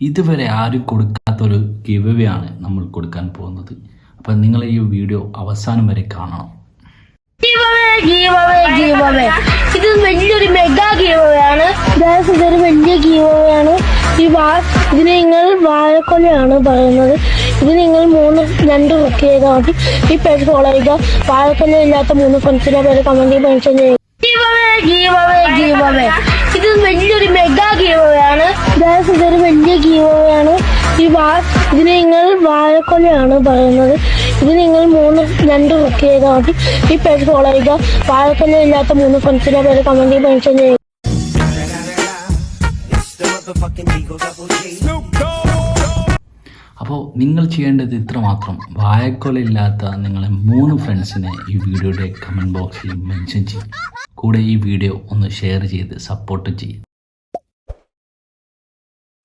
ഇതുവരെ ആരും കൊടുക്കാത്തൊരു give away ആണ് നമ്മൾ കൊടുക്കാൻ പോകുന്നത്. അപ്പം നിങ്ങൾ ഈ വീഡിയോ അവസാനം വരെ കാണണം. ഇത് വലിയൊരു മെഗാ ഗീവ് അവേ ആണ്. ഇതൊരു വലിയ ഗീവ് അവേ ആണ്. ഇതിന് നിങ്ങൾ വാഴക്കൊലയാണ് പറയുന്നത്. ഇത് നിങ്ങൾ 2 ക്ലിക്ക് ചെയ്താൽ മതി. ഈ പേജ് ഫോളോ ചെയ്യുക. വാഴക്കൊല ഇല്ലാത്ത 3 ഫ്രണ്ട്സിന്റെ പേര് കമന്റിൽ മെൻഷൻ ചെയ്യുക. ഇത് വലിയൊരു മെഗാ ഗീവ് അവേ ആണ്. ഇതൊരു വലിയ ഗീവ് അവേ ആണ്. ഇതിന് നിങ്ങൾ വാഴക്കൊലയാണ് പറയുന്നത്. ഇത് നിങ്ങൾ 2 ക്ലിക്ക് ചെയ്താൽ മതി. ഈ പേജ് ഫോളോ ചെയ്യുക. വാഴക്കൊല ഇല്ലാത്ത 3 ഫ്രണ്ട്സിന്റെ പേര് കമന്റിൽ മെൻഷൻ ചെയ്യുക. അപ്പോൾ നിങ്ങൾ ചെയ്യേണ്ടത് ഇത്ര മാത്രം. വാഴക്കൊലയില്ലാത്ത നിങ്ങളെ 3 ഫ്രണ്ട്സിനെ ഈ വീഡിയോയുടെ കമൻറ്റ് ബോക്സിൽ മെൻഷൻ ചെയ്യും. കൂടെ ഈ വീഡിയോ ഒന്ന് ഷെയർ ചെയ്ത് സപ്പോർട്ട് ചെയ്യും.